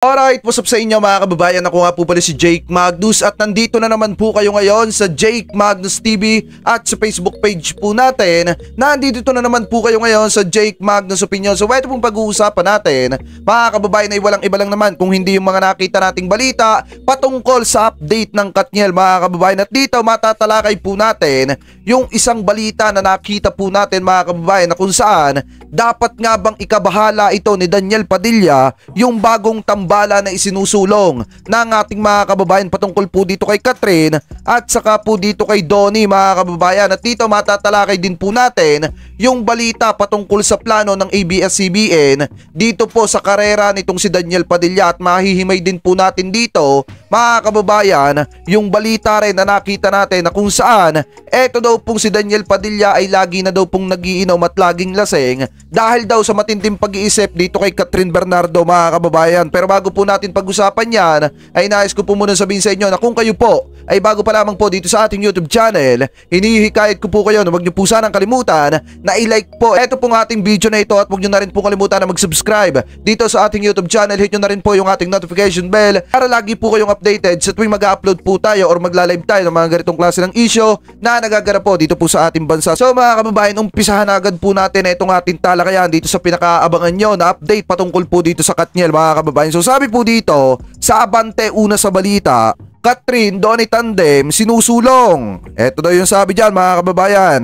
Alright, what's up sa inyo mga kababayan? Ako nga po pala si Jake Magnus at nandito na naman po kayo ngayon sa Jake Magnus TV at sa Facebook page po natin. Nandito na naman po kayo ngayon sa Jake Magnus Opinion. So ito pong pag-uusapan natin mga kababayan ay walang iba lang naman kung hindi yung mga nakita nating balita patungkol sa update ng Katniel mga kababayan. At dito matatalakay po natin yung isang balita na nakita po natin mga kababayan na kung saan dapat nga bang ikabahala ito ni Daniel Padilla yung bagong tambala na isinusulong ng ating mga kababayan patungkol po dito kay Catherine at saka po dito kay Donnie mga kababayan. At dito matatalakay din po natin yung balita patungkol sa plano ng ABS-CBN dito po sa karera nitong si Daniel Padilla at mahihimay din po natin dito mga kababayan yung balita rin na nakita natin na kung saan eto daw pong si Daniel Padilla ay lagi na daw pong nagiinom at laging lasing dahil daw sa matinding pag-iisip dito kay Catherine Bernardo mga kababayan. Pero bago po natin pag-usapan yan ay nais ko po muna sabihin sa inyo na kung kayo po ay bago pa lamang po dito sa ating YouTube channel, hinihikayat ko po kayo na huwag niyo po sanang kalimutan na i-like po eto pong ating video na ito at huwag niyo na rin po kalimutan na mag-subscribe dito sa ating YouTube channel. Hit niyo na rin po yung ating notification bell para lagi po kayong updated sa tuwing mag-upload po tayo or magla-live tayo ng mga ganitong klase ng issue na nagaganap po dito po sa ating bansa. So mga kababayan, umpisahan agad po natin itong ating talakayan dito sa pinakaabangan nyo na update patungkol po dito sa Katniel mga kababayan. So sabi po dito sa Abante una sa balita, Catherine Donnie tandem sinusulong. Ito daw yung sabi dyan mga kababayan.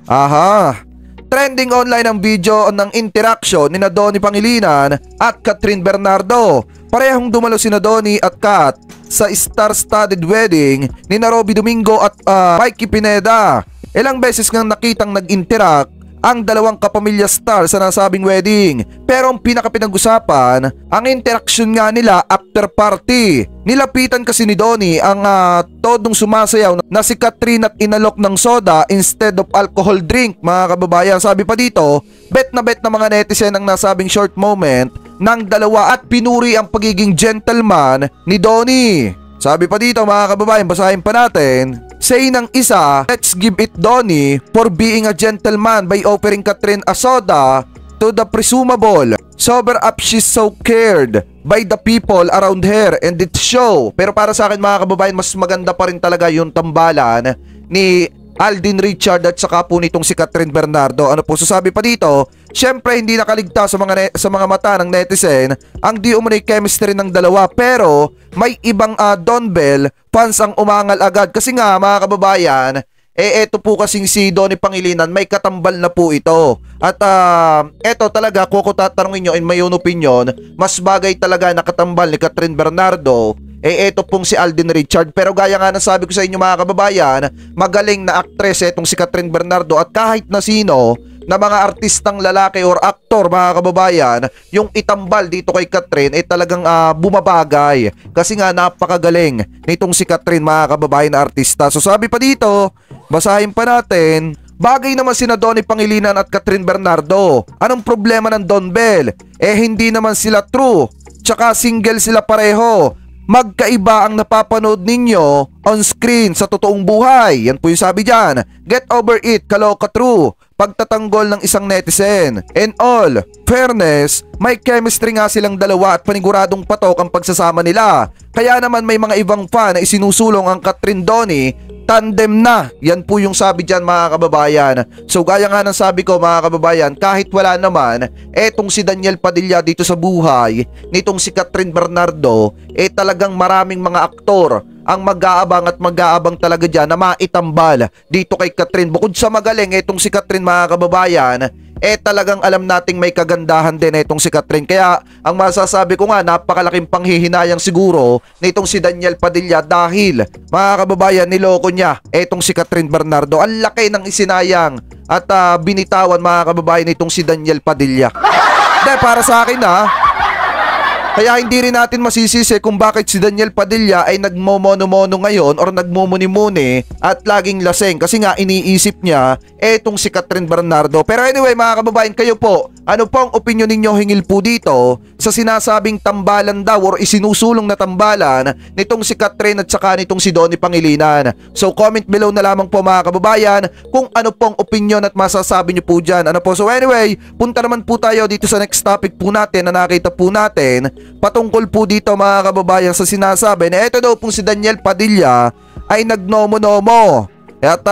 Aha. Trending online ang video ng interaction ni Donnie Pangilinan at Catherine Bernardo. Parehong dumalo sina Donnie at Kat sa star-studded wedding ni Robby Domingo at Mikey Pineda. Ilang beses ngang nakitang nag-interact ang dalawang kapamilya star sa nasabing wedding. Pero ang pinakapinag-usapan, ang interaction nga nila after party. Nilapitan kasi ni Donnie ang todong sumasayaw na si Catherine at inalok ng soda instead of alcohol drink mga kababayan. Sabi pa dito, bet na mga netizen ang nasabing short moment ng dalawa at pinuri ang pagiging gentleman ni Donnie. Sabi pa dito mga kababayan, basahin pa natin. Say ng isa, let's give it Donnie for being a gentleman by offering Catherine a soda to the presumable. Sober up, she's so cared by the people around her and it show. Pero para sa akin mga kababayan, mas maganda pa rin talaga yung tambalan ni Alden Richard at saka po nitong si Catherine Bernardo. Ano po sasabi pa dito? Syempre hindi nakaligtas sa mga mata ng netizen ang di umano'y chemistry ng dalawa, pero may ibang Don Bell fans ang umangal agad kasi nga mga kababayan, eto po kasing si Donnie Pangilinan may katambal na po ito. At eto talaga kung ko tatanungin nyo in my own opinion, mas bagay talaga na katambal ni Catherine Bernardo eto pong si Alden Richard. Pero gaya nga ng sabi ko sa inyo mga kababayan, magaling na actress etong si Catherine Bernardo at kahit na sino na mga artistang lalaki or aktor mga kababayan, yung itambal dito kay Catherine ay talagang bumabagay kasi nga napakagaling nitong si Catherine mga kababayan na artista. So sabi pa dito, basahin pa natin, bagay naman sina Donnie Pangilinan at Catherine Bernardo. Anong problema ng Don Bell? Hindi naman sila true, tsaka single sila pareho. Magkaiba ang napapanood ninyo on screen sa totoong buhay. Yan po yung sabi dyan. Get over it, kaloka true. Pagtatanggol ng isang netizen. In all fairness, may chemistry nga silang dalawa at paniguradong patok ang pagsasama nila. Kaya naman may mga ibang fan na isinusulong ang Catherine Donnie tandem na. Yan po yung sabi dyan mga kababayan. So gaya nga ng sabi ko mga kababayan, kahit wala naman etong si Daniel Padilla dito sa buhay nitong si Catherine Bernardo, talagang maraming mga aktor ang mag-aabang at mag-aabang talaga dyan na maitambal dito kay Catherine. Bukod sa magaling etong si Catherine mga kababayan, talagang alam nating may kagandahan din itong si Catherine. Kaya ang masasabi ko nga, napakalaking panghihinayang siguro nitong si Daniel Padilla dahil mga kababayan, niloko niya itong si Catherine Bernardo. Ang laki ng isinayang at binitawan mga kababayan nitong si Daniel Padilla. Para sa akin kaya hindi rin natin masisisi kung bakit si Daniel Padilla ay nagmomono-mono ngayon or nagmumuni-muni at laging laseng kasi nga iniisip niya etong si Catherine Bernardo. Pero anyway mga kababayan, kayo po, ano po ang opinion ninyo hingil po dito sa sinasabing tambalan daw or isinusulong na tambalan nitong si Catherine at saka nitong si Donnie Pangilinan? So comment below na lamang po mga kababayan kung ano pong opinion at masasabi nyo po dyan. Ano po? So anyway, punta naman po tayo dito sa next topic po natin na nakita po natin patungkol po dito mga kababayan sa sinasabi na ito daw pong si Daniel Padilla ay nagnomo-nomo at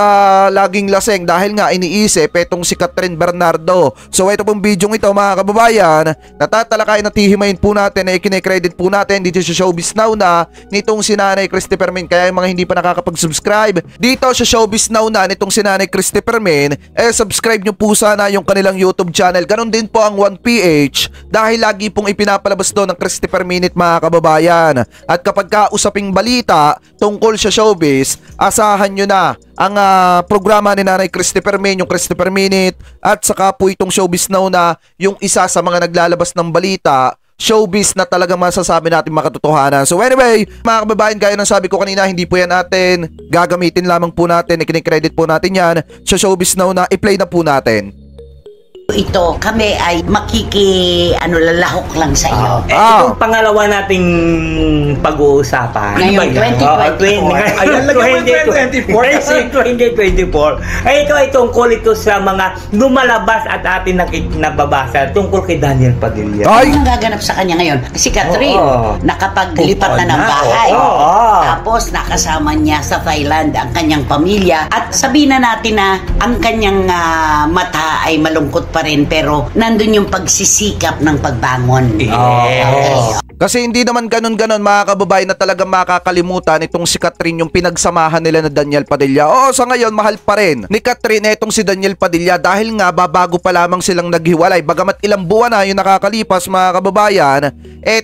laging laseng dahil nga iniisip etong si Catherine Bernardo. So ito pong video ito mga kababayan, natatalakayin at hihimayin po natin na ikinecredit po natin dito sa Showbiz Now na nitong si Nanay Christopher Min. Kaya yung mga hindi pa nakakapag-subscribe dito sa Showbiz Now na nitong si Nanay Christopher Min, subscribe nyo po sana yung kanilang YouTube channel. Ganon din po ang 1PH dahil lagi pong ipinapalabas doon ng Christopher Minute mga kababayan. At kapag kausaping balita tungkol sa showbiz, asahan nyo na ang programa ni Nanay Christopher Min, yung Christopher Minute, at saka po itong Showbiz Now na yung isa sa mga naglalabas ng balita, showbiz na talagang masasabi natin makatotohanan. So anyway, mga kababayan, gaya ng sabi ko kanina, hindi po yan natin gagamitin lamang po natin, ikinikredit po natin yan sa Showbiz Now na i-play na po natin. Ito, kami ay lalahok lang sa iyo. Itong pangalawa nating pag-uusapan. Ngayon, 2024. Kasi 2024. Ito ay tungkol ito sa mga lumalabas at atin nababasa tungkol kay Daniel Padilla. Ay! Ano gaganap sa kanya ngayon? Si Catherine, nakapaglipat na ng bahay. Tapos nakasama niya sa Thailand ang kanyang pamilya. At sabihin na natin na ang kanyang mata ay malungkot pa rin, pero nandun yung pagsisikap ng pagbangon. Okay. Kasi hindi naman ganun-ganon mga kababayan na talagang makakalimutan itong si Catherine yung pinagsamahan nila na Daniel Padilla. Oo, sa ngayon mahal pa rin ni Catherine itong si Daniel Padilla dahil nga babago pa lamang silang naghiwalay. Bagamat ilang buwan na yung nakakalipas mga kababayan,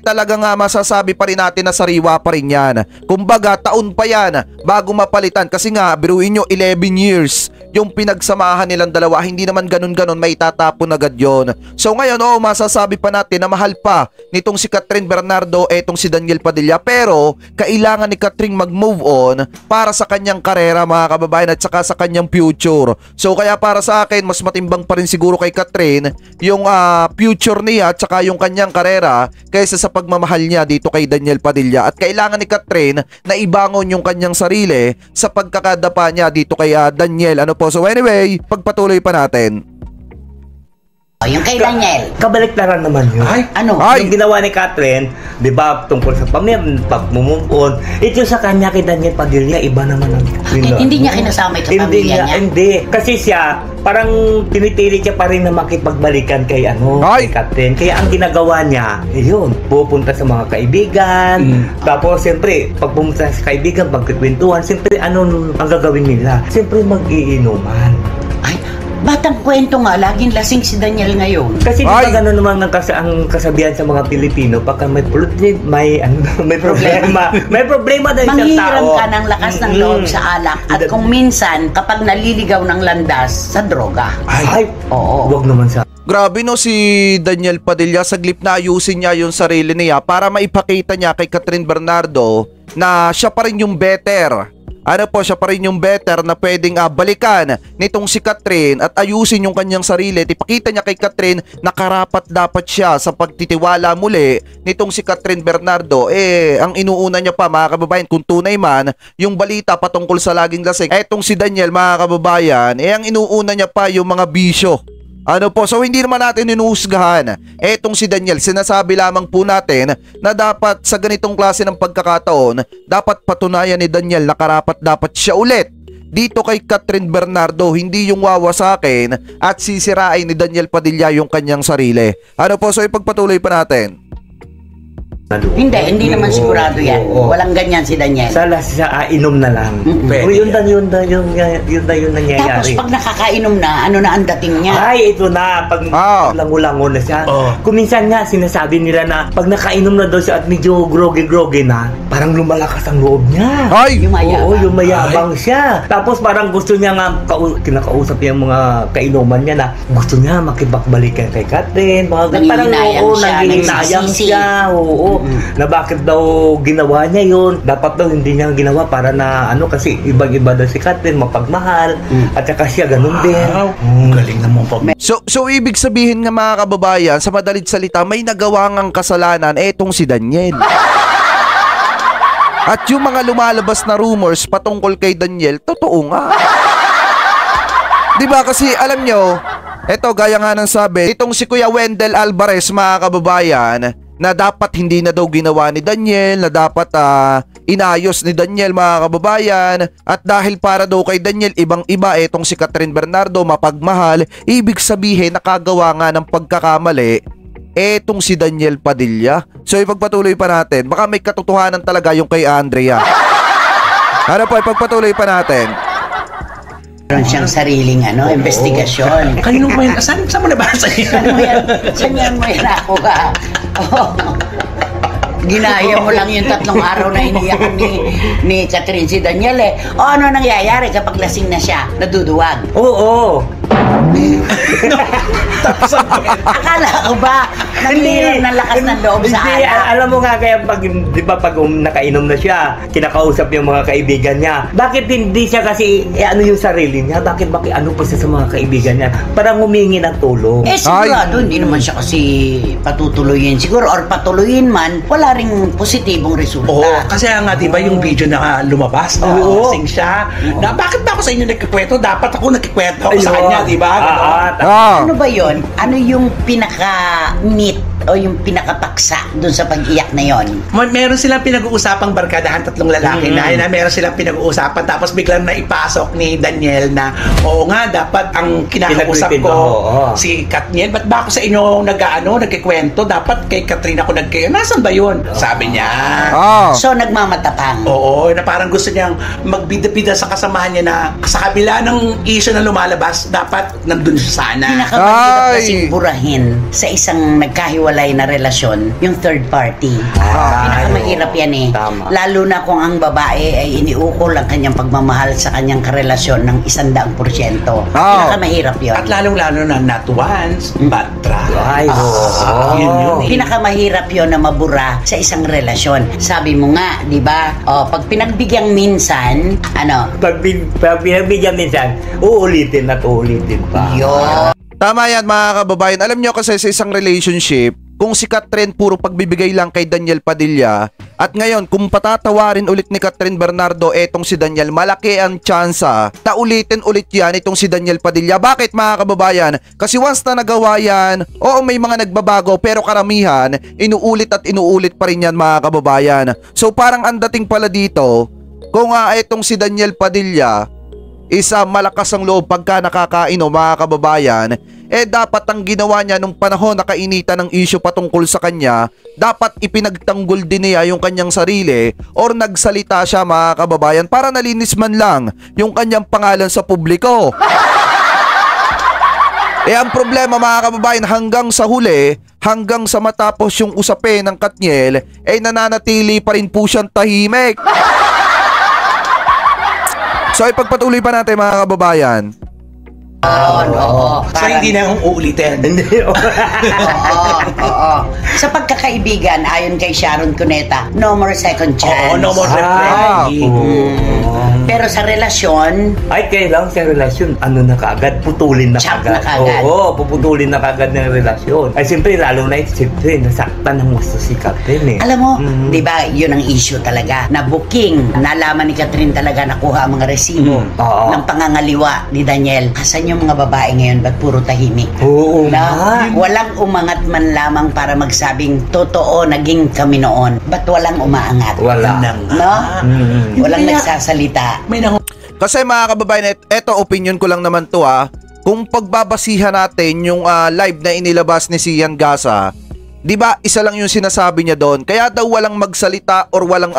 talaga nga masasabi pa rin natin na sariwa pa rin yan. Kumbaga taon pa yan bago mapalitan kasi nga biruin nyo 11 years yung pinagsamahan nilang dalawa. Hindi naman ganun-ganon may tatapon agad yon. So ngayon masasabi pa natin na mahal pa nitong si Catherine Bernardo etong si Daniel Padilla, pero kailangan ni Catherine mag-move on para sa kanyang karera mga kababayan at saka sa kanyang future. So kaya para sa akin mas matimbang pa rin siguro kay Catherine yung future niya at saka yung kanyang karera kaysa sa pagmamahal niya dito kay Daniel Padilla. At kailangan ni Catherine na ibangon yung kanyang sarili sa pagkakadapa niya dito kay Daniel. So anyway, pagpatuloy pa natin. Yung kay Daniel. Kabaliktaran naman yun. Ano? Yung ginawa ni Catherine, di ba, tungkol sa pag-move on, ito sa kanya kay Daniel Padilla, iba naman ang Hindi niya kinasama ito pamilya niya? Hindi. Kasi siya, parang tinitili siya pa rin na makipagbalikan kay kay Catherine. Kaya ang ginagawa niya, yun, pupunta sa mga kaibigan. Tapos, siyempre, pag pumunta sa kaibigan, pagkikwentuhan, siyempre, ano ang gagawin nila? Siyempre, mag-iinuman. Batang kwento nga, laging lasing si Daniel ngayon. Kasi di ba gano'n naman ang kasabihan sa mga Pilipino, pagka may problema, may problema dahil isang tao. Manghihiram ka ng lakas ng loob sa alak at kung minsan, kapag naliligaw ng landas, sa droga. Oo. Huwag naman sa... Grabe no, si Daniel Padilla, saglip na ayusin niya yung sarili niya para maipakita niya kay Catherine Bernardo na siya pa rin yung better. Siya pa rin yung better na pwedeng balikan nitong si Catherine at ayusin yung kanyang sarili. Ipakita niya kay Catherine na karapat dapat siya sa pagtitiwala muli nitong si Catherine Bernardo. Ang inuuna niya pa mga kababayan, kung tunay man yung balita patungkol sa laging lasing, etong si Daniel mga kababayan, ang inuuna niya pa yung mga bisyo. So hindi naman natin inuhusgahan etong si Daniel. Sinasabi lamang po natin na dapat sa ganitong klase ng pagkakataon, dapat patunayan ni Daniel na karapat dapat siya ulit dito kay Catherine Bernardo, hindi yung wawasakin at sisirain ni Daniel Padilla yung kanyang sarili. So ipagpatuloy pa natin. Hindi naman sigurado yan. Walang ganyan si Daniel. Sa inom na lang. Yun yung nangyayari. Tapos pag nakakainom na, ano na ang dating niya? Ito na. Pag lango-lango na siya. Kung minsan nga, sinasabi nila na pag nakainom na daw siya at medyo groggy na, parang lumalakas ang loob niya. Yumayabang siya. Tapos parang gusto niya nga, kinakausap niya yung mga kainuman niya na gusto niya makipagbalikan kay Catherine. Nanginayang siya. Na bakit daw ginawa niya yun. Dapat daw hindi niya ginawa para na kasi ibang-iba daw si Catherine, mapagmahal. At saka siya ganun din. Galing naman po. So ibig sabihin nga mga kababayan, sa madalit salita, may nagawa ngang kasalanan etong si Daniel. At yung mga lumalabas na rumors patungkol kay Daniel, totoo nga. Diba kasi alam nyo, eto gaya nga ng sabi, itong si Kuya Wendell Alvarez mga kababayan, na dapat hindi na daw ginawa ni Daniel, na dapat inayos ni Daniel mga kababayan, at dahil para daw kay Daniel ibang-iba etong si Catherine Bernardo mapagmahal, ibig sabihin nakagawa nga ng pagkakamali etong si Daniel Padilla. So ipagpatuloy pa natin, baka may katotohanan talaga yung kay Andrea. Ano po, ipagpatuloy pa natin. Meron siyang sariling investigasyon. Kanino mo yan? Saan mo nabasa yan? Saan yan mo yan ako ka? Ginaya mo lang yung 3 araw na iniyak ni Catherine si Daniel eh. O ano nangyayari kapag lasing na siya? Naduduwag. Oo. Akala ko ba nangiram ng lakas ng loob sa Hindi, anak? alam mo nga kaya pag, di ba pag nakainom na siya, kinakausap yung mga kaibigan niya. Bakit hindi siya kasi, yung sarili niya? Bakit ano pa siya sa mga kaibigan niya? Parang humingi ng tulong. Sigurado, hindi naman siya kasi patutuloyin siguro or patuloyin man, wala ring positibong resulta. Oo, kasi nga diba yung video na lumabas, lasing siya. Na bakit ba ako sa inyo nagkikwento? Dapat ako nagkikwento ako sa kanya, diba? Ano ba yon? Ano yung pinaka-meat o yung pinaka-paksa dun sa pag-iyak na yon? Meron silang pinag-uusapang barkadahan, 3 lalaki na meron silang pinag-uusapan, tapos biglang naipasok ni Daniel na oo nga, dapat ang kinakausap ko si Katniel, ba't ba ako sa inyo nagkikwento? Dapat kay Catherine ako nasan ba yun? Sabi niya. So nagmamatapang. Oo, na parang gusto niyang magbida-bida sa kasamahan niya na sa kabila ng issue na lumalabas, dapat nandun siya sana. Pinakamahirap kasing burahin sa isang nagkahiwalay na relasyon, yung third party. Pinakamahirap yan eh. Tama. Lalo na kung ang babae ay iniukol ang kanyang pagmamahal sa kanyang karelasyon ng 100%. Pinakamahirap yun. At lalong-lalo na not once, but twice. Ay, Yun eh. Pinakamahirap yun na mabura sa isang relasyon. Sabi mo nga, di ba? Pag pinagbigyan minsan, Pag pinagbigyan minsan, uulitin at uulitin pa. yun. Tama yan mga kababayan. Alam nyo kasi sa isang relationship, kung si Catherine puro pagbibigay lang kay Daniel Padilla, at ngayon kung patatawarin ulit ni Catherine Bernardo etong si Daniel, malaki ang tsansa na ulitin ulit yan itong si Daniel Padilla. Bakit mga kababayan? Kasi once na nagawa yan, oo may mga nagbabago, pero karamihan inuulit at inuulit pa rin yan mga kababayan. So parang ang dating pala dito, kung etong si Daniel Padilla isa malakas ang loob pagka nakakainom mga kababayan, dapat ang ginawa niya nung panahon na kainitan ng issue patungkol sa kanya, dapat ipinagtanggol din niya yung kanyang sarili or nagsalita siya mga kababayan para nalinis man lang yung kanyang pangalan sa publiko. Ang problema mga kababayan, hanggang sa huli, hanggang sa matapos yung usapin ng Katniel, nananatili pa rin po siyang tahimik. So ipagpatuloy pa natin mga kababayan. So hindi na akong uulitin. Sa pagkakaibigan, ayon kay Sharon Cuneta, no more second chance. No more reply. Pero sa relasyon, ay kailangan sa relasyon, na kaagad, putulin na Chop kaagad. na kaagad. Oo, puputulin na kaagad ng relasyon. Ay siyempre, lalo na siyempre, nasaktan ng gusto si Catherine alam mo, di ba, yun ang issue talaga. Na booking, nalaman ni Catherine talaga nakuha ang mga resibo ng pangangaliwa ni Daniel. Asan yung mga babae ngayon, ba't puro tahimik? Oo Na walang umangat man lamang para magsabing totoo, naging kami noon. Ba't walang umaangat? Wala. No? Walang nagsasalita. Kasi mga kababayan, eto opinion ko lang naman to kung pagbabasihan natin yung live na inilabas ni Sian Gasa, di ba isa lang yung sinasabi niya doon, kaya daw walang magsalita or walang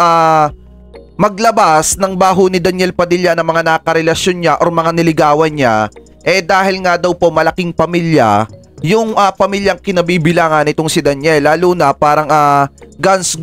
maglabas ng baho ni Daniel Padilla ng mga nakarelasyon niya or mga niligawan niya, dahil nga daw po malaking pamilya yung pamilyang kinabibilangan nitong si Daniel, lalo na parang guns,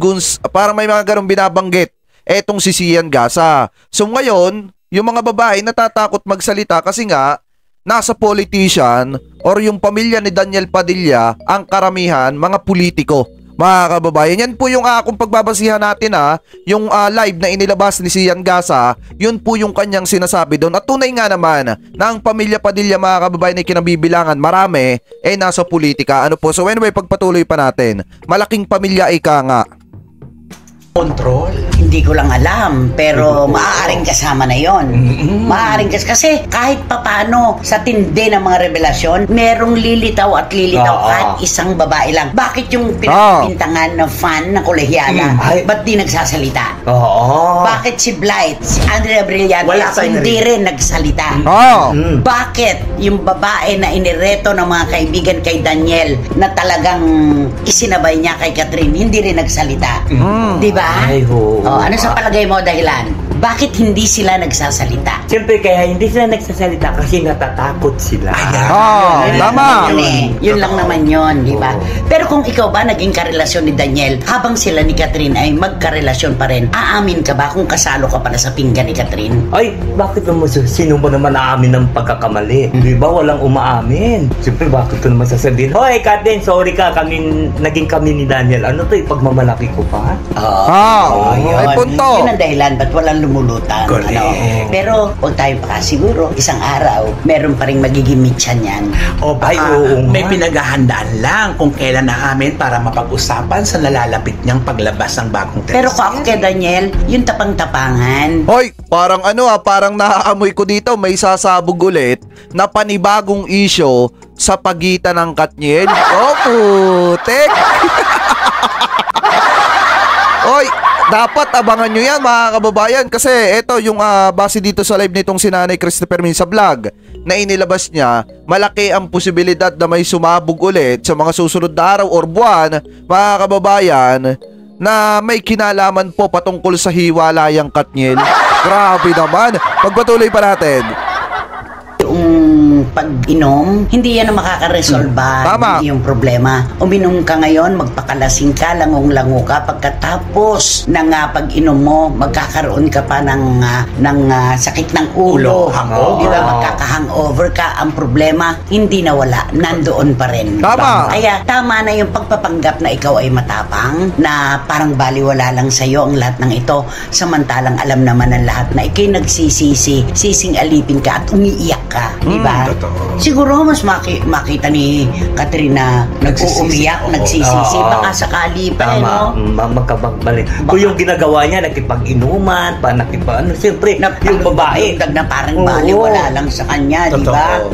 parang may mga ganong binabanggit etong si Sian Gasa. So ngayon, yung mga babae natatakot magsalita kasi nga nasa politician or yung pamilya ni Daniel Padilla, ang karamihan mga politiko. Mga kababayan, yan po yung kung pagbabasihan natin yung live na inilabas ni Sian Gasa, yun po yung kanyang sinasabi doon. At tunay nga naman na ang pamilya Padilla mga kababayan ay kinabibilangan, marami nasa politika. Ano po? So anyway, pagpatuloy pa natin. Malaking pamilya ika nga. Control. Hindi Hindi ko lang alam, pero maaaring kasama na yon. Maaaring kasi kahit papano sa tindi ng mga revelasyon, merong lilitaw at lilitaw kahit isang babae lang. Bakit yung pinagpintangan na fan ng kolehiyala, ba't di nagsasalita? Bakit si Blight, si Andrea Brillantes, hindi rin nagsalita? Bakit yung babae na inireto ng mga kaibigan kay Daniel na talagang isinabay niya kay Catherine, hindi rin nagsalita? Diba? Ano sa palagay mo dahilan? Bakit hindi sila nagsasalita? Siyempre kaya hindi sila nagsasalita kasi natatakot sila. Tama. Yun lang naman yun, di ba? Pero kung ikaw ba naging karelasyon ni Daniel habang sila ni Catherine ay magkarelasyon pa rin, aamin ka ba kung kasalo ka pala sa pinggan ni Catherine? Ay, bakit naman sino ba naman aamin ng pagkakamali? Di ba walang umaamin? Siyempre bakit ko naman sasabihin, hoy Catherine, sorry ka, naging kami ni Daniel. Ano to, pagmamalaki ko pa? Ay punto. Yun ang dahilan, ba't walang lumulutan? Pero huwag tayo siguro isang araw meron pa rin magiging mityan yan. O baka may pinaghahandaan lang kung kailan naamin para mapag-usapan sa nalalapit niyang paglabas ng bagong teleserye. Pero kung ako kay Daniel, yung tapang-tapangan. Hoy, parang parang naaamoy ko dito may sasabog ulit na panibagong issue sa pagitan ng Katniel. Putek! Hoy, dapat abangan nyo yan mga kababayan kasi ito yung base dito sa live nitong si Nanay Christopher Min sa vlog na inilabas niya, malaki ang posibilidad na may sumabog ulit sa mga susunod na araw or buwan mga kababayan na may kinalaman po patungkol sa hiwalayang Katniel. Grabe naman. Pagpatuloy pa natin. Yung pag-inom, hindi yan ang makakaresolba yung problema. Uminom ka ngayon, magpakalasing ka, langong-lango ka, pagkatapos ng pag-inom mo, magkakaroon ka pa ng sakit ng ulo. Di ba? Magkaka-hangover ka. Ang problema, hindi nawala. Nandoon pa rin. Kaya tama na yung pagpapanggap na ikaw ay matapang, na parang baliwala lang sa'yo ang lahat ng ito, samantalang alam naman ng lahat na ikay nagsisisi, sising alipin ka at umiiyak ka. Diba? Siguro mas makita ni Katrina nag-uumiyak, nagsisisi, baka sakali pa magkabalik. Kung yung ginagawa niya, nakipag-inuman, siyempre, yung babae. Na parang baliwala lang sa kanya, diba?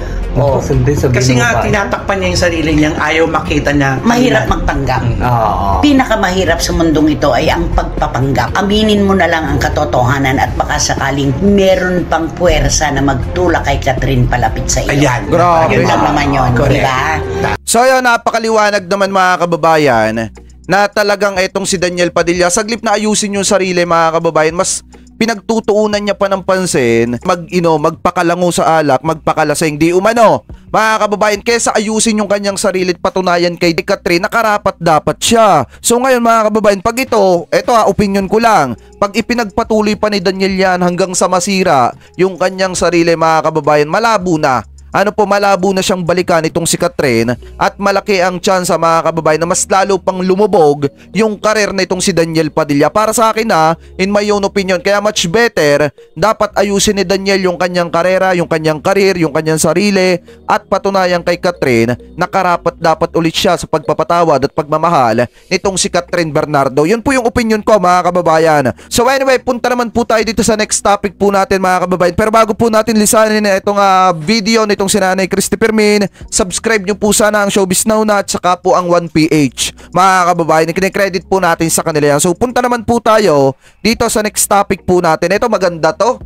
Kasi nga tinatakpan niya yung sarili niyang ayaw makita na mahirap magpanggap. Pinakamahirap sa mundong ito ay ang pagpapanggap. Aminin mo na lang ang katotohanan at baka sakaling meron pang puwersa na magtulak kay Catherine palapit sa iyo. Ayan, grabe. Yun lang naman yun, diba? So yun, napakaliwanag naman mga kababayan na talagang etong si Daniel Padilla, saglip na ayusin yung sarili mga kababayan, mas pinagtutuunan niya pa ng pansin, magpakalango sa alak, magpakalasing, di umano. Mga kababayan, kesa ayusin yung kanyang sarili at patunayan kay Catherine na karapat dapat siya. So ngayon mga kababayan, pag ito opinion ko lang, pag ipinagpatuloy pa ni Daniel yan hanggang sa masira yung kanyang sarili mga kababayan, malabo na. Malabo na siyang balikan itong si Catherine at malaki ang tsansa mga kababayan na mas lalo pang lumubog yung karir na itong si Daniel Padilla. Para sa akin in my own opinion, kaya much better, dapat ayusin ni Daniel yung kanyang karera, yung kanyang karir, yung kanyang sarili at patunayan kay Catherine na karapat dapat ulit siya sa pagpapatawad at pagmamahal nitong si Catherine Bernardo. Yun po yung opinion ko mga kababayan. So anyway, punta naman po tayo dito sa next topic po natin mga kababayan. Pero bago po natin lisanin itong video itong si Nanay Christopher Min, subscribe nyo po sana ang Showbiz Now na at saka po ang 1PH. Mga kababayan, kine-credit po natin sa kanila yan. So punta naman po tayo dito sa next topic po natin. Ito maganda to.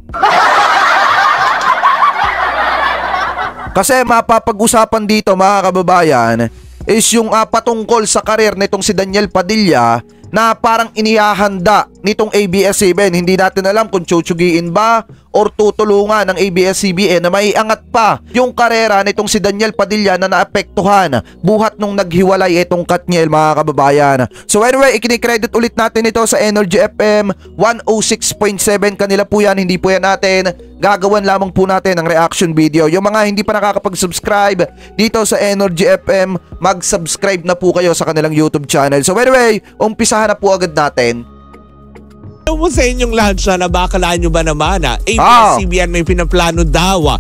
Kasi mapapag-usapan dito mga kababayan is yung patungkol sa karir nitong si Daniel Padilla na parang inihahanda nitong ABS-CBN. Hindi natin alam kung tsutsugin ba or tutulungan ng ABS-CBN na maiangat pa yung karera nitong si Daniel Padilla na naapektuhan buhat nung naghiwalay itong Katniel mga kababayan. So anyway, ikini-credit ulit natin ito sa Energy FM 106.7. Kanila po yan, hindi po yan natin. Gagawan lamang po natin ng reaction video. Yung mga hindi pa nakakapag-subscribe dito sa Energy FM, mag-subscribe na po kayo sa kanilang YouTube channel. So anyway, umpisahan na po agad natin. Ano mo sa inyong lahat siya na bakalaan nyo ba naman ABS-CBN may pinaplano daw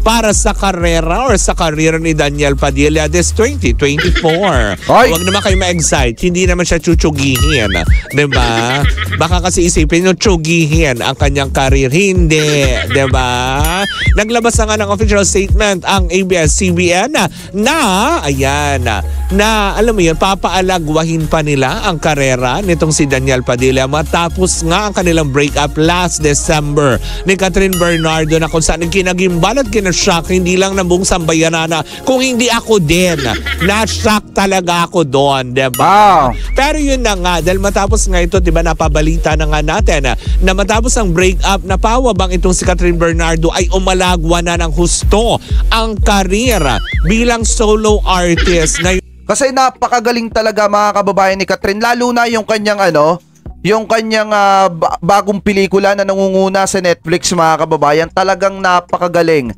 para sa karera or sa career ni Daniel Padilla this 2024. Huwag naman kayo ma-excite. Hindi naman siya chuchugihin. Diba? Baka kasi isipin nyo, chugihin ang kanyang career. Hindi. Diba? Naglabas na nga ng official statement ang ABS-CBN na alam mo yun, papaalagwahin pa nila ang karera nitong si Daniel Padilla matapos nga ang kanilang breakup last December ni Catherine Bernardo na kung saan kinagimbal at kinashock hindi lang ng buong sambayanan na kung hindi ako din na-shock talaga ako doon, diba? Pero yun na nga, dahil matapos nga ito, diba napabalita na nga natin na matapos ang breakup, napawabang itong si Catherine Bernardo ay umalagwa na ng husto ang karera bilang solo artist. Kasi napakagaling talaga mga kababayan ni Catherine, lalo na yung kanyang bagong pelikula na nangunguna sa Netflix mga kababayan. Talagang napakagaling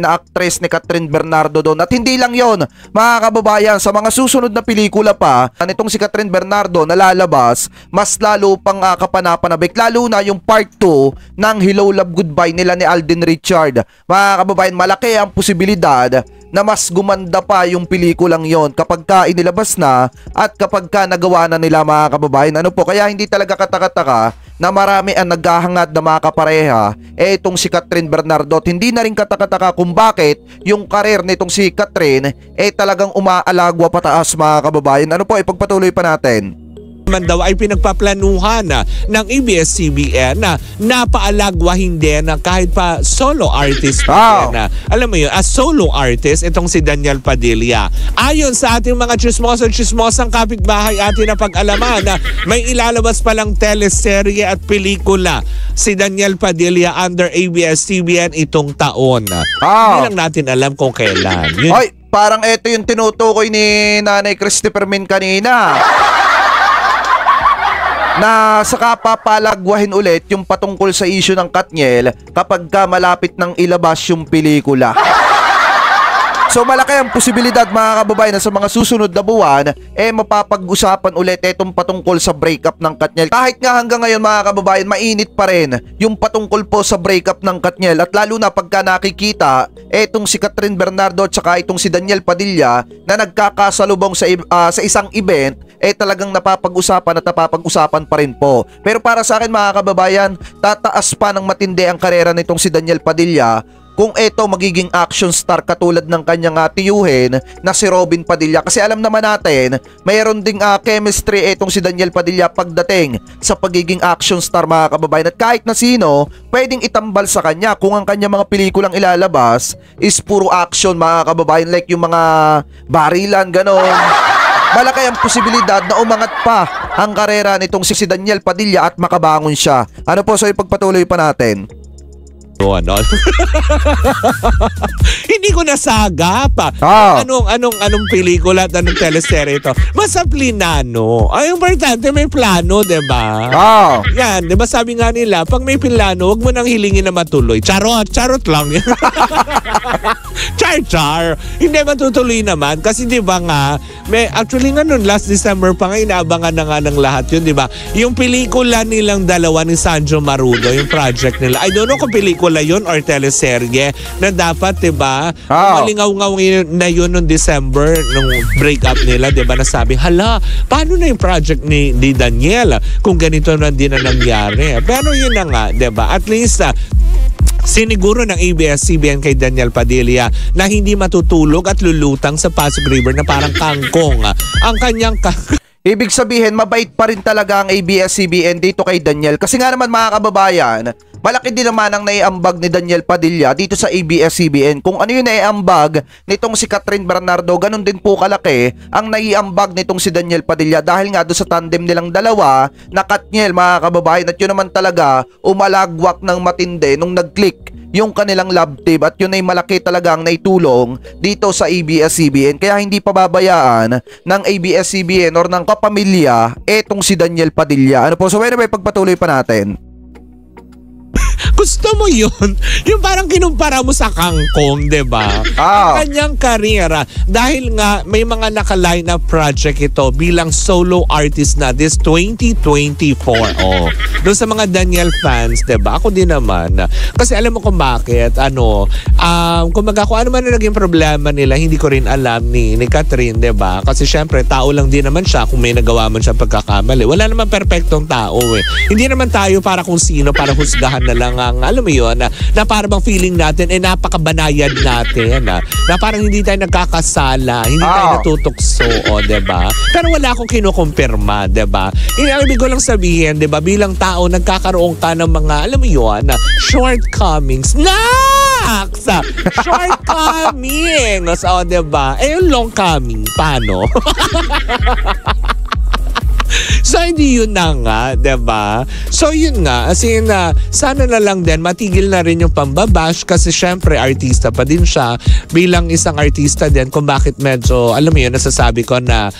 na actress ni Catherine Bernardo doon. At hindi lang yon mga kababayan, sa mga susunod na pelikula pa nitong si Catherine Bernardo na lalabas, mas lalo pang kapanapanabik, lalo na yung part 2 ng Hello Love Goodbye nila ni Alden Richard. Mga kababayan, malaki ang posibilidad na mas gumanda pa yung pelikulang yon kapag ka inilabas na at kapag ka nagawa na nila mga kababayan. Kaya hindi talaga katakataka na marami ang naghahangad na mga kapareha itong si Catherine Bernardo. At hindi na rin katakataka kung bakit yung karir nitong si Catherine talagang umaalagwa pataas mga kababayan. Ipagpatuloy pa natin. Man daw ay pinagpaplanuhan ng ABS-CBN na napaalagwahin din na kahit pa solo artist pa din. Alam mo yun, as solo artist, itong si Daniel Padilla. Ayon sa ating mga chismosang kapitbahay atin na pag-alaman na may ilalabas palang teleserye at pelikula si Daniel Padilla under ABS-CBN itong taon. Hindi lang natin alam kung kailan. Parang ito yung tinutukoy ni Nanay Christopher Min kanina. Na saka papalagwahin ulit yung patungkol sa issue ng Katniel kapag ka malapit ng ilabas yung pelikula. So malaki ang posibilidad mga kababayan na sa mga susunod na buwan mapapag-usapan ulit itong patungkol sa breakup ng Katniel. Kahit nga hanggang ngayon mga kababayan, mainit pa rin yung patungkol po sa breakup ng Katniel. At lalo na pagka nakikita itong si Catherine Bernardo at saka itong si Daniel Padilla na nagkakasalubong sa isang event, talagang napapag-usapan at napapag-usapan pa rin po. Pero para sa akin mga kababayan, tataas pa ng matindi ang karera nitong si Daniel Padilla kung ito magiging action star katulad ng kanyang tiyuhin na si Robin Padilla. Kasi alam naman natin, mayroon ding chemistry itong si Daniel Padilla pagdating sa pagiging action star mga kababayan. At kahit na sino, pwedeng itambal sa kanya kung ang kanyang mga pelikulang ilalabas is puro action mga kababayan, like yung mga barilan, ganon. Malaki ang posibilidad na umangat pa ang karera nitong si Daniel Padilla at makabangon siya. So ipagpatuloy pa natin. Hindi ko nasagap. Anong pelikula at anong teleserye ito? Basta plinano. Ay, importante may plano, diba? Yan, diba sabi nga nila, pag may plano, huwag mo nang hilingin na matuloy. Charot lang. Char. Hindi matutuloy naman kasi diba nga, actually nga nun, last December pa nga, inaabangan na nga ng lahat yun, diba? Yung pelikula nilang dalawa ni Sanjo Marudo, yung project nila. I don't know kung pelikula yun or teleserye na dapat, diba? Malingaw-ngaw na yun noong December, nung breakup nila, diba? Nasabi, hala, paano na yung project ni Daniel kung ganito na din na nangyari? Pero yun na nga, diba? At least, siniguro ng ABS-CBN kay Daniel Padilla na hindi matutulog at lulutang sa Pasig River na parang kangkong ang kanyang Ibig sabihin, mabait pa rin talaga ang ABS-CBN dito kay Daniel. Kasi nga naman mga kababayan, malaki din naman ang naiambag ni Daniel Padilla dito sa ABS-CBN. Kung ano yung naiambag nitong si Catherine Bernardo, ganun din po kalaki ang naiambag nitong si Daniel Padilla. Dahil nga doon sa tandem nilang dalawa na Katniel mga kababayan. At yun naman talaga umalagwak ng matindi nung nag-click yung kanilang love team at yun ay malaki talagang naitulong dito sa ABS-CBN. Kaya hindi pababayaan ng ABS-CBN or ng kapamilya etong si Daniel Padilla. So anyway, pagpatuloy pa natin. Kung Gusto mo yun? Yung parang kinumpara mo sa kangkong, diba? Ang kanyang karera. Dahil nga, may mga naka-line up project ito bilang solo artist na this 2024. Doon sa mga Daniel fans, diba? Ako din naman. Kasi alam mo kung bakit. Kumbaga, kung ano man na naging problema nila, hindi ko rin alam ni Catherine, diba? Kasi syempre, tao lang din naman siya kung may nagawa man siya pagkakamali. Wala naman perpektong tao eh. Hindi naman tayo para kung sino, para husgahan na lang ang, alam mo yun, na para bang feeling natin ay napakabanayad natin. Na parang hindi tayo nagkakasala, hindi tayo natutukso, diba? Pero wala akong kinukumpirma, diba? Ibig ko lang sabihin, diba? Bilang tao, nagkakaroon ka ng mga, alam mo yun, shortcomings. Shortcomings! Diba? Yung long coming, paano? So, hindi yun na nga, diba? So, yun nga. As in, sana na lang din, matigil na rin yung pambabash kasi syempre, artista pa din siya. Bilang isang artista din, kung bakit medyo, alam mo yun, nasasabi ko na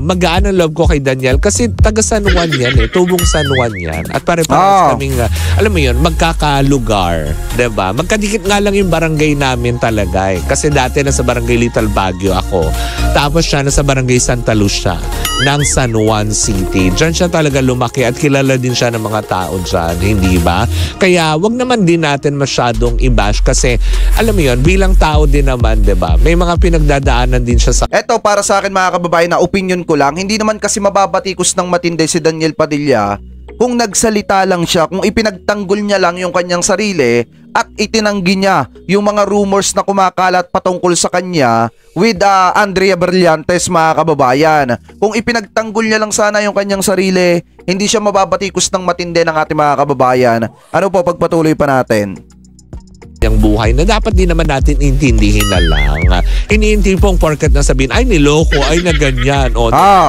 magaan ang love ko kay Daniel kasi taga San Juan yan eh. Tubong San Juan yan. At pare-parehas kaming, alam mo yun, magkakalugar. Diba? Magkadikit nga lang yung barangay namin talaga eh. Kasi dati nasa barangay Little Baguio ako. Tapos siya nasa barangay Santa Lucia ng San Juan City. Diyan siya talaga lumaki at kilala din siya ng mga tao dyan, hindi ba? Kaya wag naman din natin masyadong i-bash kasi alam mo yun, bilang tao din naman, diba? May mga pinagdadaanan din siya sa... Eto, para sa akin mga kababayan, na opinion ko lang, hindi naman kasi mababatikos ng matindi si Daniel Padilla kung nagsalita lang siya, kung ipinagtanggol niya lang yung kanyang sarili at itinanggi niya yung mga rumors na kumakalat patungkol sa kanya with Andrea Brillantes, mga kababayan. Kung ipinagtanggol niya lang sana yung kanyang sarili, hindi siya mababatikos ng matindi ng ating mga kababayan. Ano po, pagpatuloy pa natin yung buhay na dapat din naman natin intindihin na lang. Iniinti pong porket na sabihin, ay niloko, ay na ganyan.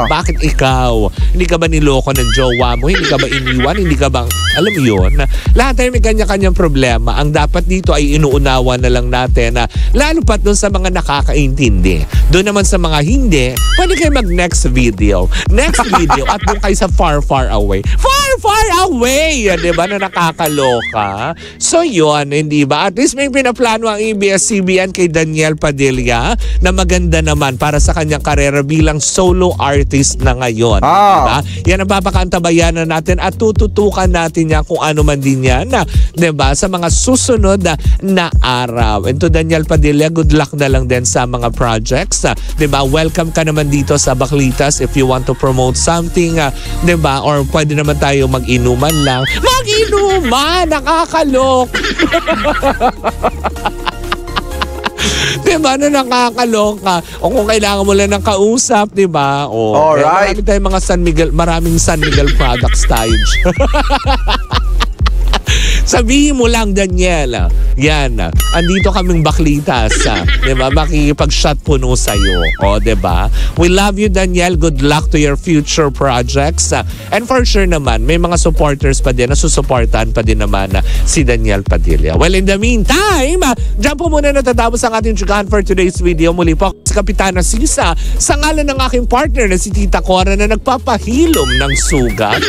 Bakit ikaw? Hindi ka ba niloko ng jowa mo? Hindi ka ba iniwan? Hindi ka bang, alam mo yun? Lahat tayo may kanya-kanyang problema. Ang dapat dito ay inuunawa na lang natin na lalo pat doon sa mga nakakaintindi. Doon naman sa mga hindi, pwede kayo mag-next video. Next video at doon kayo sa far, far away. Far, far away! Diba na nakakaloka? So yun, hindi ba? At least may pinaplano ang ABS-CBN kay Daniel Padilla na maganda naman para sa kanyang karera bilang solo artist na ngayon. Diba? Yan ang papakantabayanan natin at tututukan natin yan kung ano man din yan. Diba? Sa mga susunod na araw. And to Daniel Padilla, good luck na lang din sa mga projects. Diba? Welcome ka naman dito sa Baklitas if you want to promote something. Diba? Or pwede naman tayo mag-inuman lang. Mag-inuman! Nakakalok! Diba na nakakaloka? O kung kailangan mo lang ng kausap, diba? Alright. Marami tayong mga maraming San Miguel products tayo. Sabihin mo lang, Daniel, yan, andito kaming Baklitas, diba? Makikipag-shot puno sa'yo, diba? We love you, Daniel. Good luck to your future projects. And for sure naman, may mga supporters pa din, nasusuportahan pa din naman si Daniel Padilla. Well, in the meantime, dyan po muna natatapos ang ating chukahan for today's video. Muli po si Kapitana Sisa sa ngalan ng aking partner na si Tita Cora na nagpapahilom ng sugat.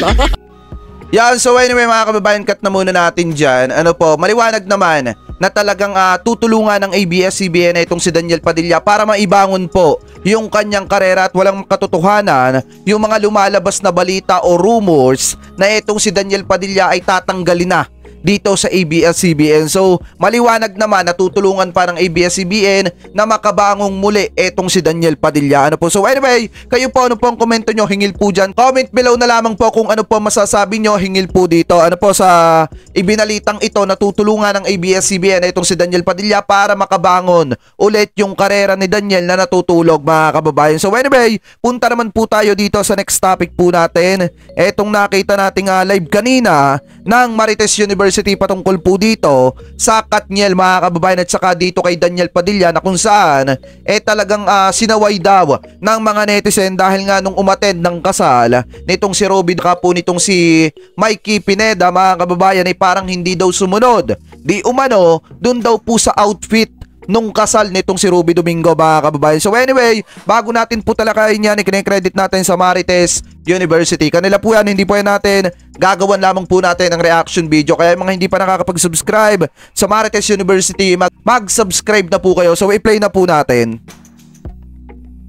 Yan, so anyway mga kababayan, cut na muna natin dyan. Ano po, maliwanag naman na talagang tutulungan ng ABS-CBN itong si Daniel Padilla para maibangon po yung kanyang karera at walang katotohanan yung mga lumalabas na balita o rumors na itong si Daniel Padilla ay tatanggalin na dito sa ABS-CBN. So, maliwanag naman na tutulungan pa ng ABS-CBN na makabangong muli etong si Daniel Padilla. Ano po? So, anyway, kayo po, ano po ang komento nyo? Hingil po dyan. Comment below na lamang po kung ano po masasabi nyo. Hingil po dito. Ano po sa ibinalitang ito na tutulungan ng ABS-CBN itong si Daniel Padilla para makabangon ulit yung karera ni Daniel na natutulog, mga kababayan. So, anyway, punta naman po tayo dito sa next topic po natin. Etong nakita nating live kanina ng Marites University patungkol po dito sa Katniel, mga kababayan, at saka dito kay Daniel Padilla na kung saan talagang sinaway daw ng mga netizen dahil nga nung umattend ng kasal nitong si Robby po nitong si Mikey Pineda, mga kababayan, ay parang hindi daw sumunod. Di umano, dun daw po sa outfit nung kasal nitong si Ruby Domingo, mga kababayan. So anyway, bago natin po talakayin yan, i-credit natin sa Marites University. Kanila po yan, hindi po yan natin gagawan lamang po natin ng reaction video. Kaya mga hindi pa nakakapag-subscribe sa Marites University, mag-subscribe na po kayo. So i-play na po natin.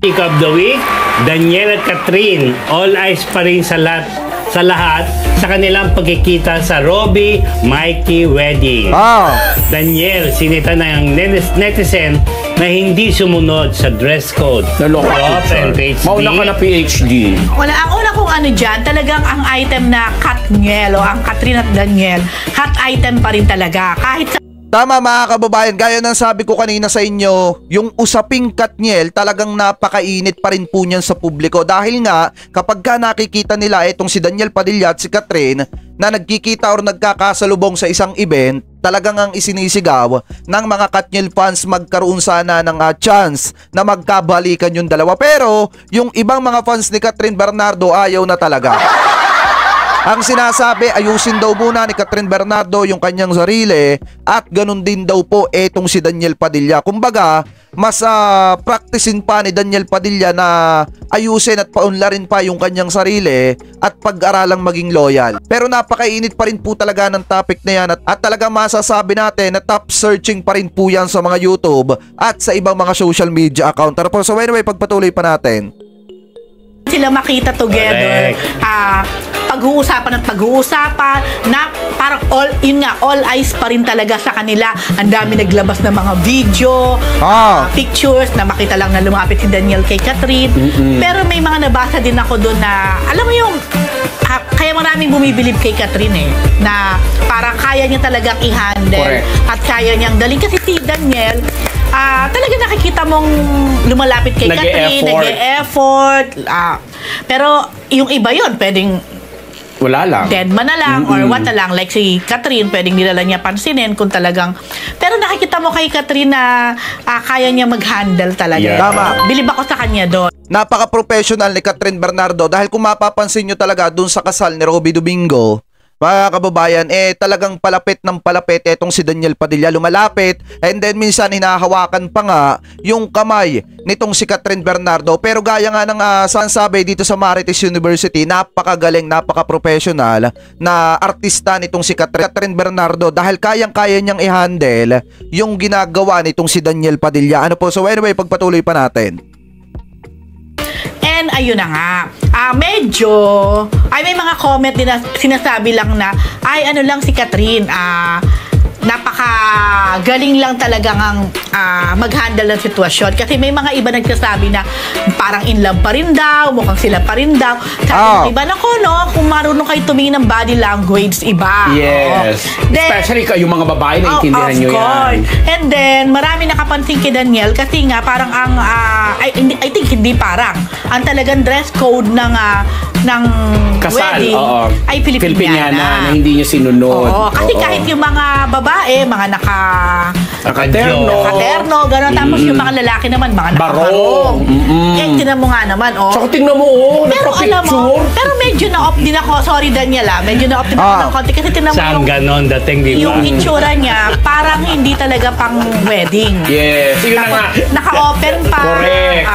Pick of the week, Daniel at Catherine, all eyes pa rin sa lahat sa kanilang pagkikita sa Robbie Mikey wedding. Daniel, sinita na ng netizen na hindi sumunod sa dress code. Naloko mauna ka na PhD. Wala, ang una kong ano dyan, talagang ang item na Katniel o ang Catherine at Daniel, hot item pa rin talaga. Kahit sa Tama mga kababayan, gaya ng sabi ko kanina sa inyo, yung usaping Katniel talagang napakainit pa rin po niyan sa publiko. Dahil nga, kapag ka nakikita nila itong si Daniel Padilla at si Catherine na nagkikita or nagkakasalubong sa isang event, talagang ang isinisigaw ng mga Katniel fans magkaroon sana ng chance na magkabalikan yung dalawa. Pero yung ibang mga fans ni Catherine Bernardo ayaw na talaga. Ang sinasabi, ayusin daw muna ni Catherine Bernardo yung kanyang sarili at ganun din daw po etong si Daniel Padilla. Kumbaga, mas practicein pa ni Daniel Padilla na ayusin at paunlarin pa yung kanyang sarili at pag-aralang maging loyal. Pero napakainit pa rin po talaga ng topic na yan at talaga masasabi natin na top searching pa rin po yan sa mga YouTube at sa ibang mga social media account. Pero so anyway, pagpatuloy pa natin. Sila makita together, pag-uusapan na parang all eyes pa rin talaga sa kanila. Ang dami naglabas ng mga video, pictures na makita lang na lumapit si Daniel kay Catherine. Pero may mga nabasa din ako doon na alam mo yung kaya maraming bumibilib kay Catherine na parang kaya niya talagang i-handle at kaya niyang dalhin kasi si Daniel talaga nakikita mong lumalapit kay Catherine, nag-e-effort. Pero yung iba yun, pwedeng wala lang. Dead man na lang or what na lang. Like si Catherine, pwedeng nilala niya pansinin kung talagang... Pero nakikita mo kay Catherine na kaya niya mag-handle talaga. Yeah. Tama. Bilib ako sa kanya doon. Napaka-professional ni Catherine Bernardo dahil kung mapapansin nyo talaga dun sa kasal ni Robbie Domingo, mga kababayan, talagang palapit ng palapit etong si Daniel Padilla, lumalapit and then minsan hinahawakan pa nga yung kamay nitong si Catherine Bernardo. Pero gaya nga ng sinasabi dito sa Marites University, napakagaling, napaka-professional na artista nitong si Catherine Bernardo dahil kayang-kaya niyang i-handle yung ginagawa nitong si Daniel Padilla. Ano po? So anyway, pagpatuloy pa natin. And ayun na nga, medyo, may mga comment din na sinasabi lang na, ano lang si Catherine, napakagaling lang talagang mag-handle ng sitwasyon. Kasi may mga iba nagsasabi na parang in love pa rin daw, mukhang sila pa rin daw. Sabi ng iba, nako no, kung marunong kayo tumingin ng body language, iba. Yes. Then, especially kayong mga babae, naiintindihan nyo yan. And then, marami nakapansin kay Daniel kasi nga parang I think hindi parang, ang talagang dress code ng kasal, wedding ay Filipiniana na hindi nyo sinunod. Kasi kahit yung mga babae, mga nakaterno, gano'n. Tapos yung mga lalaki naman, mga nakabarong. Tingnan mo nga naman, Tsaka tingnan mo, pero alam mo, pero medyo na-off din ako. Sorry, Daniel, medyo na-off din ako ng konti. Kasi tingnan mo saan ganon dating, di ba? Yung itsura niya, parang hindi talaga pang wedding. Yes, yun na nga. Naka-open pa. Correct.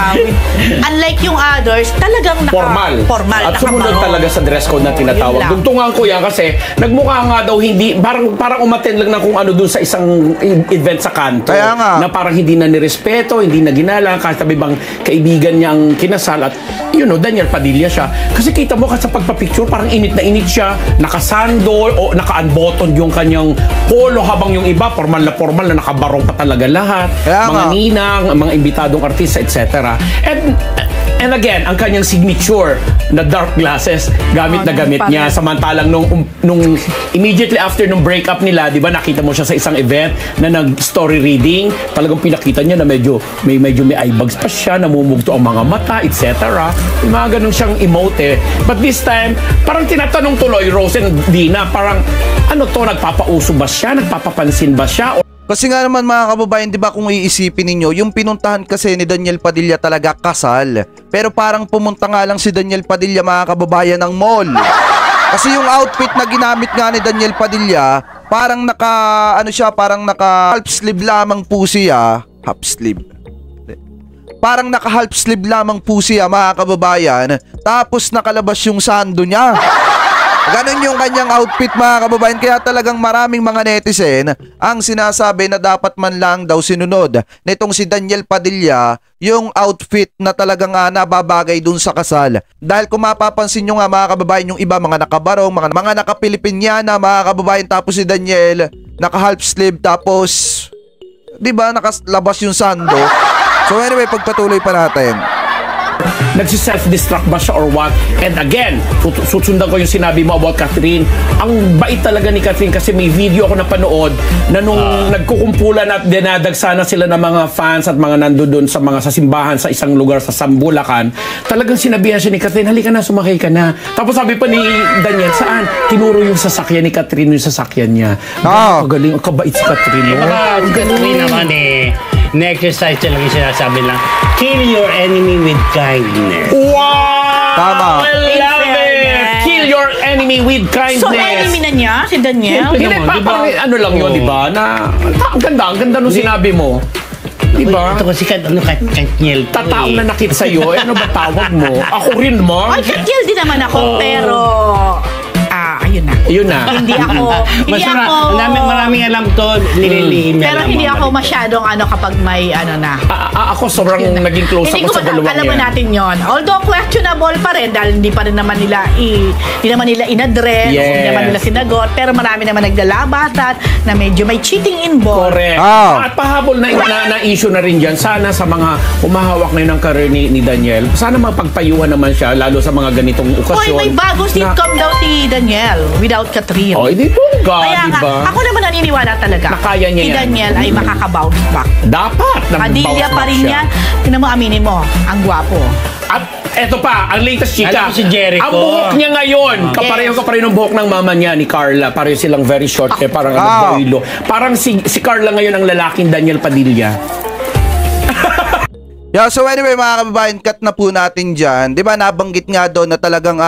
Unlike yung others, talagang formal. At sumunod talaga sa dress code na tinatawag. Dugtungan ko yan kasi nagmukha nga daw hindi, parang umattend lang na kung ano dun sa isang event sa kanto. Kaya nga. Na parang hindi na nirespeto, hindi na ginala, kahit sabi bang kaibigan niyang kinasal at Daniel Padilla siya. Kasi kita mo kasi sa pagpapicture, parang init na init siya, nakasandol o naka-unbuttoned yung kanyang polo habang yung iba, formal na nakabarong pa talaga lahat. Kaya mga ninang, mga imbitadong artista, etc. And again, ang kanyang signature na dark glasses, gamit na gamit niya. Samantalang nung immediately after nung breakup nila, di ba, nakita mo siya sa isang event na nag-story reading, talagang pinakita niya na medyo may eye bags pa siya, namumugto ang mga mata, etc. Yung mga ganun siyang emote. But this time, parang tinatanong tuloy, Rose and Dina, parang nagpapauso ba siya? Nagpapapansin ba siya? Kasi nga naman mga kababayan, di ba kung iisipin ninyo, yung pinuntahan kasi ni Daniel Padilla talaga kasal. Pero parang pumunta nga lang si Daniel Padilla mga kababayan ng mall. Kasi yung outfit na ginamit nga ni Daniel Padilla, parang parang naka half sleeve lamang po siya. Half sleeve. parang naka-half sleeve lamang po siya mga kababayan, tapos nakalabas yung sando niya. Ganon yung kanyang outfit mga kababayan, kaya talagang maraming mga netizen ang sinasabi na dapat man lang daw sinunod nitong si Daniel Padilla yung outfit na talagang nababagay dun sa kasal. Dahil kung mapapansin nyo nga mga kababayan, yung iba mga nakabarong, mga naka-Pilipinyana mga kababayan, tapos si Daniel naka-half sleeve, tapos diba nakalabas yung sando. So anyway, pagpatuloy pa natin. Nagsi-self-destruct ba siya or what? And again, susundan ko yung sinabi mo about Catherine. Ang bait talaga ni Catherine kasi may video ako napanood na nung nagkukumpulan at dinadagsana sila ng mga fans at mga nandoon sa simbahan sa isang lugar sa Sambulacan, talagang sinabihan siya ni Catherine, halika na, sumakay ka na. Tapos sabi pa ni Daniel, saan? Tinuro yung sasakyan ni Catherine, yung sasakyan niya. Magaling, ang kabait si Catherine. Si Catherine naman ne-exercise siya lang yung sinasabi lang, kill your enemy with kindness. Wow! Tama. I love it! Kill your enemy with kindness. So, enemy na niya, si Daniel? Hindi, parang ano lang yun, di ba? Na, ang ganda nung sinabi mo. Di ba? Ito kasi Katniel. Tataong na nakit sa'yo, ano ba tawag mo? Ako rin mo. Ay, Katniel din naman ako, pero... ayun na. Yun na. Hindi ako... Maraming alam to, nililihim na. Pero hindi ako masyadong kapag may ako sobrang naging close ako sa dalawang yan. Alam mo natin yon. Although questionable pa rin dahil hindi pa rin naman nila in-address, hindi naman nila sinagot, pero marami naman naglalabatan na medyo may cheating involved. Correct. At pahabol na issue na rin dyan, sana sa mga humahawak na yun ng career ni Daniel, sana mapagpayuhan naman siya, lalo sa mga ganitong okasyon. May bagong sitcom daw si Daniel without Catherine. Di bongga, kaya diba? Ako naman naniniwala talaga. Nakaya niya si Daniel ay makaka-bounce back. Dapat. Padilla pa rin yan. Tingnan mo, aminin mo, ang gwapo. At eto pa, ang latest chika. Si Jericho. Ang buhok niya ngayon, kapareho ng buhok ng mama niya ni Carla. Pareho silang very short, parang boilo. Parang si Carla ngayon ang lalaking Daniel Padilla. So anyway mga kababayan, cut na po natin dyan. Diba nabanggit nga doon na talagang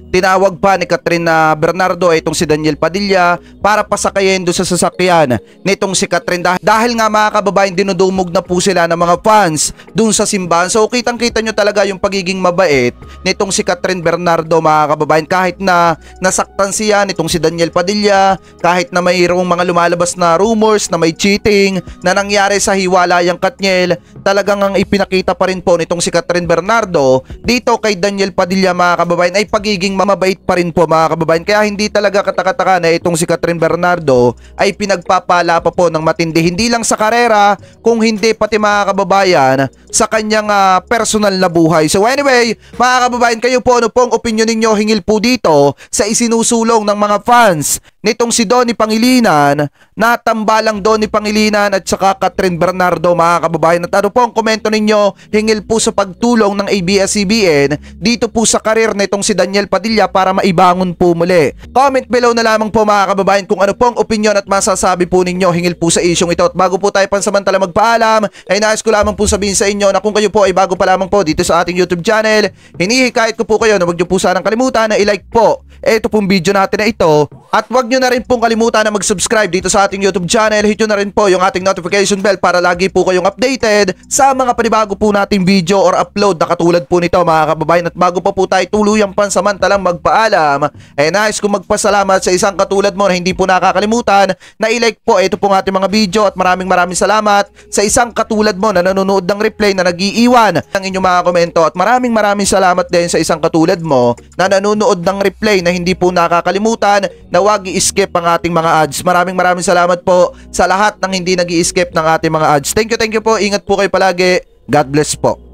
tinawag pa ni Catherine Bernardo itong si Daniel Padilla para pasakayin doon sa sasakyan nitong si Catherine. Dahil nga mga kababayan, dinudumog na po sila ng mga fans doon sa simbahan. So kitang-kita nyo talaga yung pagiging mabait nitong si Catherine Bernardo mga kababayan. Kahit na nasaktan siya nitong si Daniel Padilla, kahit na mayroong mga lumalabas na rumors na may cheating na nangyari sa hiwalayang Katniel, talagang ang ipinakita pa rin po nitong si Catherine Bernardo dito kay Daniel Padilla mga kababayan ay pagiging mabait pa rin po mga kababayan. Kaya hindi talaga katakataka na itong si Catherine Bernardo ay pinagpapala pa po ng matindi, hindi lang sa karera kung hindi pati mga kababayan sa kanyang personal na buhay. So anyway mga kababayan, kayo po ano pong opinion ninyo hingil po dito sa isinusulong ng mga fans nitong si Donnie Pangilinan, natambalang Donnie Pangilinan at saka Catherine Bernardo mga kababayan. At ano po ang komento ninyo hingil po sa pagtulong ng ABS-CBN dito po sa karir nitong si Daniel Padilla para maibangon po muli. Comment below na lamang po mga kababayan kung ano po ang opinion at masasabi po ninyo hingil po sa isyong ito. At bago po tayo pansamantala magpaalam, ay nais ko lamang po sabihin sa inyo na kung kayo po ay bago pa lamang po dito sa ating YouTube channel, hinihikayat ko po kayo na huwag niyo po sanang kalimutan na i-like po ito pong video natin na ito. At huwag nyo na rin pong kalimutan na mag-subscribe dito sa ating YouTube channel. Hit nyo na rin po yung ating notification bell para lagi po kayong updated sa mga panibago po nating video or upload na katulad po nito mga kababayan. At bago pa po tayo tuluyang pansamantalang magpaalam, ay nais kong magpasalamat sa isang katulad mo na hindi po nakakalimutan na i-like po ito pong ating mga video. At maraming salamat sa isang katulad mo na nanonood ng replay na nag-iiwan ng inyong mga komento. At maraming salamat din sa isang katulad mo na nanonood ng replay na hindi po nakakalimutan na huwag i-skip ang ating mga ads. Maraming salamat po sa lahat ng hindi nag-i-skip ng ating mga ads. Thank you po. Ingat po kayo palagi. God bless po.